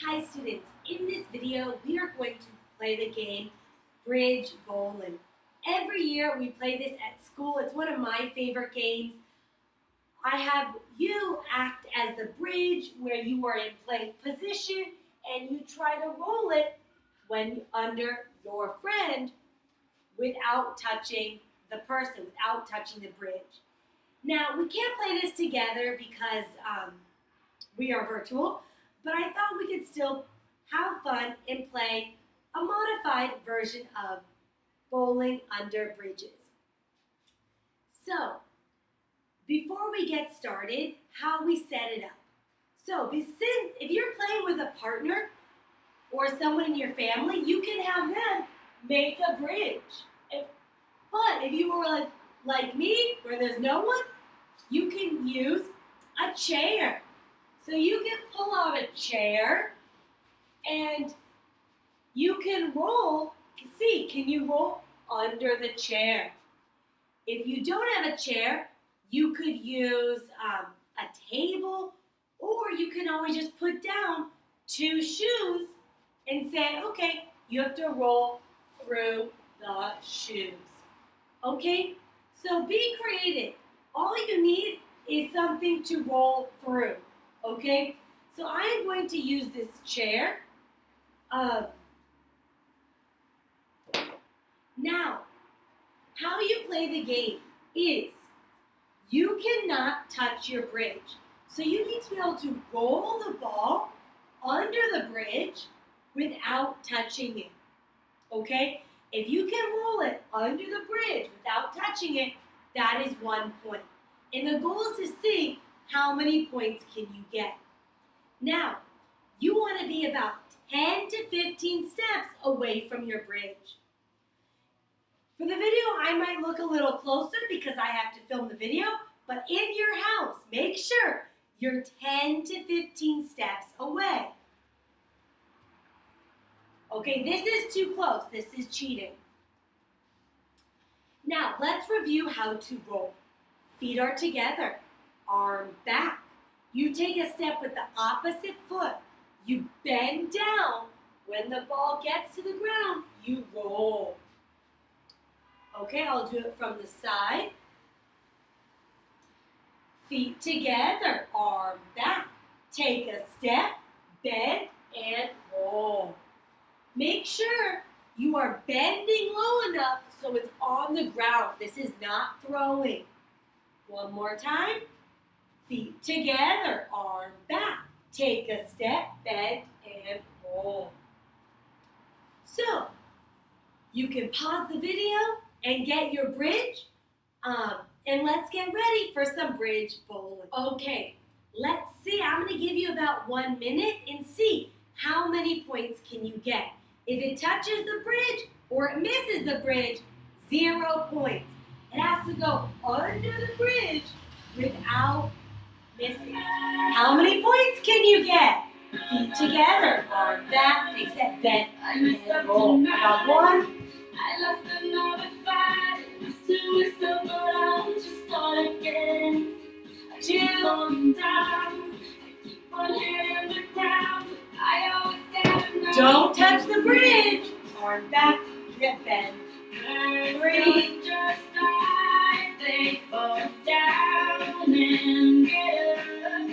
Hi students, in this video we are going to play the game Bridge Bowling. Every year we play this at school. It's one of my favorite games. I have you act as the bridge where you are in playing position and you try to roll it when under your friend without touching the person, without touching the bridge. Now we can't play this together because we are virtual, but I thought we could still have fun and play a modified version of bowling under bridges. So, before we get started, how we set it up. So, if you're playing with a partner or someone in your family, you can have them make a bridge. But if you were like me, where there's no one, you can use a chair. So you can pull out a chair and you can roll. See, can you roll under the chair? If you don't have a chair, you could use a table, or you can always just put down two shoes and say, okay, you have to roll through the shoes. Okay, so be creative. All you need is something to roll through. Okay, so I am going to use this chair. Now, how you play the game is you cannot touch your bridge. So you need to be able to roll the ball under the bridge without touching it. Okay, if you can roll it under the bridge without touching it, that is 1 point. And the goal is to see how many points can you get. Now, you want to be about 10 to 15 steps away from your bridge. For the video, I might look a little closer because I have to film the video, but in your house, make sure you're 10 to 15 steps away. Okay, this is too close. This is cheating. Now, let's review how to roll. Feet are together, arm back. You take a step with the opposite foot. You bend down. When the ball gets to the ground, you roll. Okay, I'll do it from the side. Feet together, arm back. Take a step, bend, and roll. Make sure you are bending low enough so it's on the ground. This is not throwing. One more time. Feet together, arm back. Take a step, bend, and roll. So, you can pause the video and get your bridge, and let's get ready for some bridge bowling. Okay, let's see. I'm going to give you about 1 minute and see how many points can you get. If it touches the bridge or it misses the bridge, 0 points. It has to go under the bridge without missing. How many points can you get? Feet together, arm back, take that bend, and roll. About 1. I lost another fight. Used to whistle, but I'll just start again. 2. I keep on hitting the ground. I always got Don't touch the bridge. Arm back, get bend. 3. Just like they fall down and get up.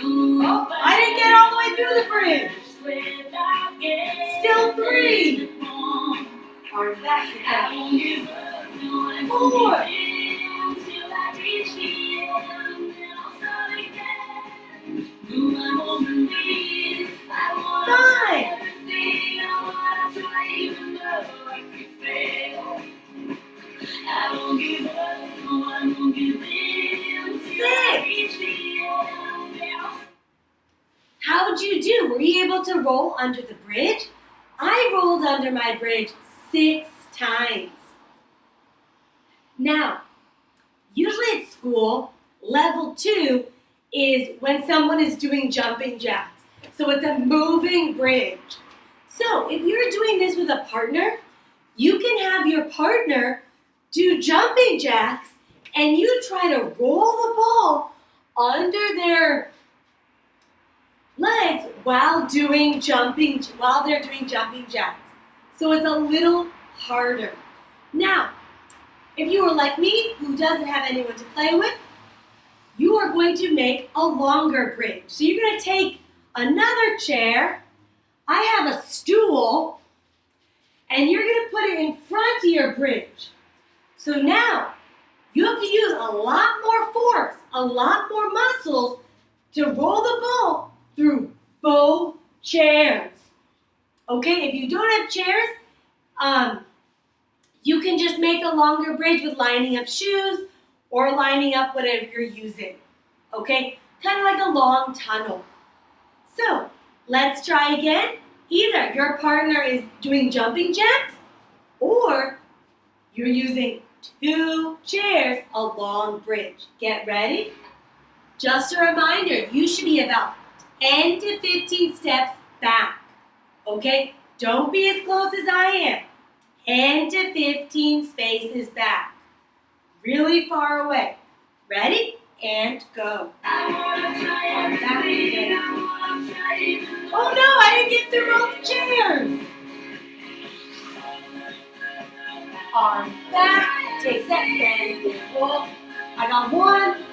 Oh, I didn't get all the way through the bridge. Still 3. Arm back again. 4. 5. 6. How'd you do? Were you able to roll under the bridge? I rolled under my bridge 6 times. Now, usually at school, level 2 is when someone is doing jumping jacks. So it's a moving bridge. So if you're doing this with a partner, you can have your partner do jumping jacks and you try to roll the ball under their legs while they're doing jumping jacks. So it's a little harder. Now, if you are like me, who doesn't have anyone to play with, you are going to make a longer bridge. So you're going to take another chair. I have a stool, and you're going to put it in front of your bridge. So now, you have to use a lot more force, a lot more muscles to roll the ball through both chairs. Okay, if you don't have chairs, you can just make a longer bridge with lining up shoes or lining up whatever you're using. Okay, kind of like a long tunnel. So, let's try again. Either your partner is doing jumping jacks or you're using 2 chairs, a long bridge. Get ready? Just a reminder, you should be about 10 to 15 steps back. Okay? Don't be as close as I am. 10 to 15 spaces back. Really far away. Ready? And go. Oh no, I didn't get through both chairs. Arm back, take that bend, roll. I got 1.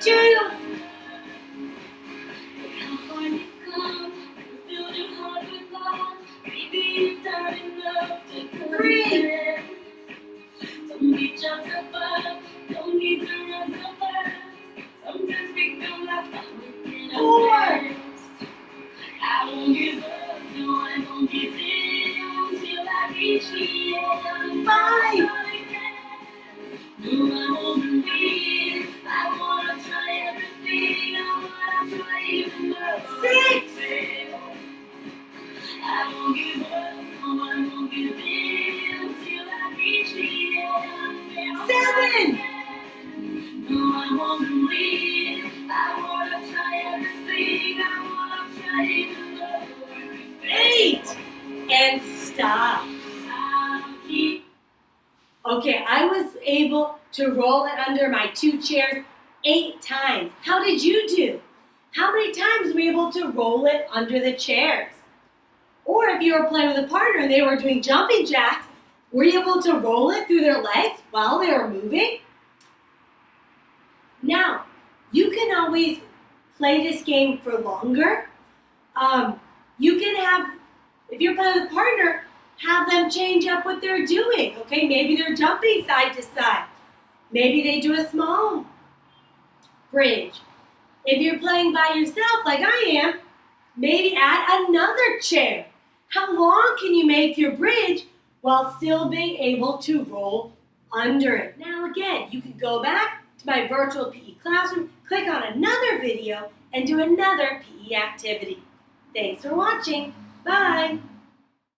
2. 3. 4. 5. 6. 7. 8. And stop. Okay, I was able to roll it under my 2 chairs 8 times. How did you do? How many times were you able to roll it under the chairs? Or if you were playing with a partner and they were doing jumping jacks, were you able to roll it through their legs while they were moving? Now, you can always play this game for longer. You can have, if you're playing with a partner, have them change up what they're doing. Okay, maybe they're jumping side to side. Maybe they do a small bridge. If you're playing by yourself like I am, maybe add another chair. How long can you make your bridge while still being able to roll under it? Now again, you can go back to my virtual PE classroom, click on another video, and do another PE activity. Thanks for watching. Bye.